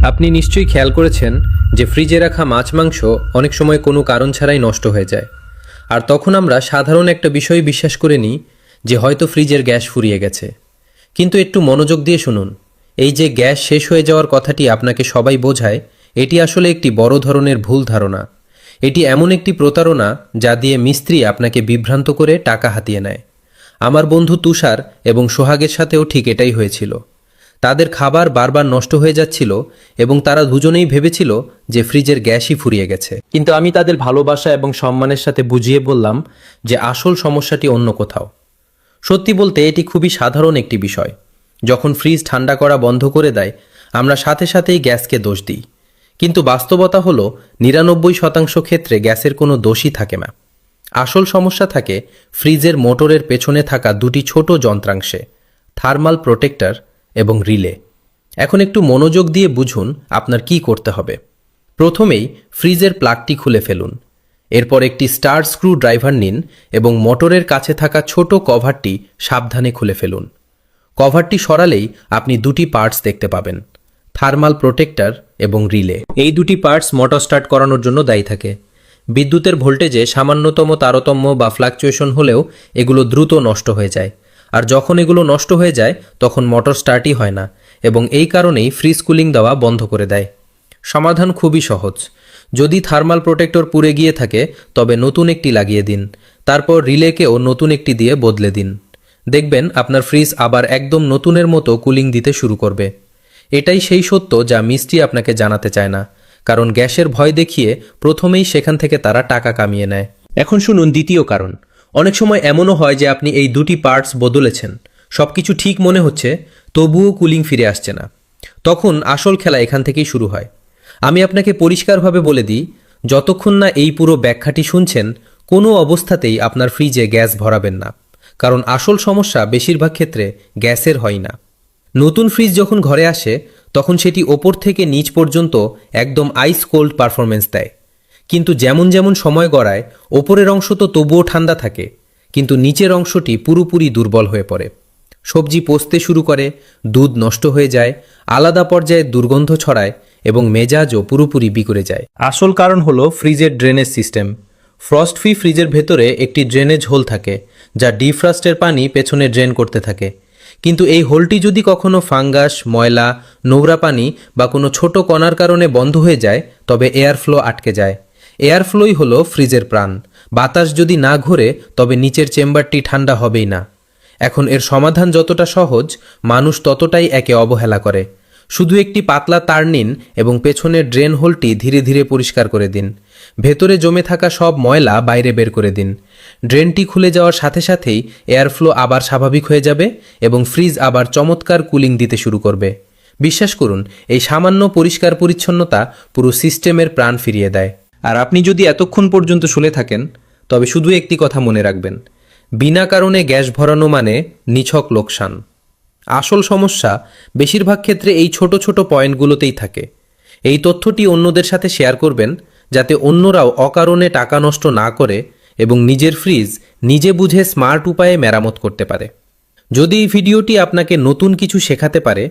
আপনি নিশ্চয়ই খেয়াল করেছেন যে ফ্রিজে রাখা মাছ মাংস অনেক সময় কোনো কারণ ছাড়াই নষ্ট হয়ে যায়। আর তখন আমরা সাধারণ একটা বিষয় বিশ্বাস করে নিই যে হয়তো ফ্রিজের গ্যাস ফুরিয়ে গেছে। কিন্তু একটু মনোযোগ দিয়ে শুনুন, এই যে গ্যাস শেষ হয়ে যাওয়ার কথাটি আপনাকে সবাই বোঝায়, এটি আসলে একটি বড় ধরনের ভুল ধারণা। এটি এমন একটি প্রতারণা যা দিয়ে মিস্ত্রি আপনাকে বিভ্রান্ত করে টাকা হাতিয়ে নেয়। আমার বন্ধু তুষার এবং সোহাগের সাথেও ঠিক এটাই হয়েছিল। তাদের খাবার বারবার নষ্ট হয়ে যাচ্ছিল এবং তারা দুজনেই ভেবেছিল যে ফ্রিজের গ্যাসই ফুরিয়ে গেছে। কিন্তু আমি তাদের ভালোবাসা এবং সম্মানের সাথে বুঝিয়ে বললাম যে আসল সমস্যাটি অন্য কোথাও। সত্যি বলতে এটি খুবই সাধারণ একটি বিষয়। যখন ফ্রিজ ঠান্ডা করা বন্ধ করে দেয়, আমরা সাথে সাথেই গ্যাসকে দোষ দিই। কিন্তু বাস্তবতা হলো ৯৯% ক্ষেত্রে গ্যাসের কোনো দোষই থাকে না। আসল সমস্যা থাকে ফ্রিজের মোটরের পেছনে থাকা দুটি ছোট যন্ত্রাংশে, থার্মাল প্রোটেক্টর এবং রিলে। এখন একটু মনোযোগ দিয়ে বুঝুন আপনার কি করতে হবে। প্রথমেই ফ্রিজের প্লাগটি খুলে ফেলুন। এরপর একটি স্টার স্ক্রু ড্রাইভার নিন এবং মোটরের কাছে থাকা ছোট কভারটি সাবধানে খুলে ফেলুন। কভারটি সরালেই আপনি দুটি পার্টস দেখতে পাবেন, থার্মাল প্রোটেক্টর এবং রিলে। এই দুটি পার্টস মোটর স্টার্ট করানোর জন্য দায়ী থাকে। বিদ্যুতের ভোল্টেজে সামান্যতম তারতম্য বা ফ্লাকচুয়েশন হলেও এগুলো দ্রুত নষ্ট হয়ে যায়। আর যখন এগুলো নষ্ট হয়ে যায় তখন মোটর স্টার্টই হয় না এবং এই কারণেই ফ্রিজ কুলিং দেওয়া বন্ধ করে দেয়। সমাধান খুবই সহজ। যদি থার্মাল প্রোটেক্টর পুড়ে গিয়ে থাকে তবে নতুন একটি লাগিয়ে দিন। তারপর রিলেকেও নতুন একটি দিয়ে বদলে দিন। দেখবেন আপনার ফ্রিজ আবার একদম নতুনের মতো কুলিং দিতে শুরু করবে। এটাই সেই সত্য যা মিস্ত্রি আপনাকে জানাতে চায় না, কারণ গ্যাসের ভয় দেখিয়ে প্রথমেই সেখান থেকে তারা টাকা কামিয়ে নেয়। এখন শুনুন দ্বিতীয় কারণ। অনেক সময় এমনও হয় যে আপনি এই দুটি পার্টস বদলেছেন, সবকিছু ঠিক মনে হচ্ছে, তবুও কুলিং ফিরে আসছে না। তখন আসল খেলা এখান থেকেই শুরু হয়। আমি আপনাকে পরিষ্কারভাবে বলে দিই, যতক্ষণ না এই পুরো ব্যাখ্যাটি শুনছেন, কোনো অবস্থাতেই আপনার ফ্রিজে গ্যাস ভরাবেন না, কারণ আসল সমস্যা বেশিরভাগ ক্ষেত্রে গ্যাসের হয় না। নতুন ফ্রিজ যখন ঘরে আসে তখন সেটি ওপর থেকে নিচ পর্যন্ত একদম আইস কোল্ড পারফরমেন্স দেয়। কিন্তু যেমন যেমন সময় গড়ায়, ওপরের অংশ তো তবুও ঠান্ডা থাকে, কিন্তু নিচের অংশটি পুরোপুরি দুর্বল হয়ে পড়ে। সবজি পচতে শুরু করে, দুধ নষ্ট হয়ে যায়, আলাদা পর্যায়ে দুর্গন্ধ ছড়ায় এবং মেজাজও পুরোপুরি বিগড়ে যায়। আসল কারণ হলো ফ্রিজের ড্রেনেজ সিস্টেম। ফ্রস্ট ফ্রি ফ্রিজের ভেতরে একটি ড্রেনেজ হোল থাকে যা ডিফ্রস্টের পানি পেছনে ড্রেন করতে থাকে। কিন্তু এই হোলটি যদি কখনো ফাঙ্গাস, ময়লা, নোংরা পানি বা কোনো ছোট কণার কারণে বন্ধ হয়ে যায় তবে এয়ার ফ্লো আটকে যায়। এয়ার ফ্লোই হলো ফ্রিজের প্রাণ। বাতাস যদি না ঘোরে তবে নিচের চেম্বারটি ঠান্ডা হবেই না। এখন এর সমাধান যতটা সহজ, মানুষ ততটাই একে অবহেলা করে। শুধু একটি পাতলা তার নিন এবং পেছনের ড্রেন হোলটি ধীরে ধীরে পরিষ্কার করে দিন। ভেতরে জমে থাকা সব ময়লা বাইরে বের করে দিন। ড্রেনটি খুলে যাওয়ার সাথে সাথেই এয়ার ফ্লো আবার স্বাভাবিক হয়ে যাবে এবং ফ্রিজ আবার চমৎকার কুলিং দিতে শুরু করবে। বিশ্বাস করুন, এই সামান্য পরিষ্কার পরিচ্ছন্নতা পুরো সিস্টেমের প্রাণ ফিরিয়ে দেয়। আর আপনি যদি এতক্ষণ পর্যন্ত শুনে থাকেন তবে শুধু একটি কথা মনে রাখবেন, বিনা কারণে গ্যাস ভরানো মানে নিছক লোকসান। আসল সমস্যা বেশিরভাগ ক্ষেত্রে এই ছোট ছোট পয়েন্টগুলোতেই থাকে। এই তথ্যটি অন্যদের সাথে শেয়ার করবেন যাতে অন্যরাও অকারণে টাকা নষ্ট না করে এবং নিজের ফ্রিজ নিজে বুঝে স্মার্ট উপায়ে মেরামত করতে পারে। যদি এই ভিডিওটি আপনাকে নতুন কিছু শেখাতে পারে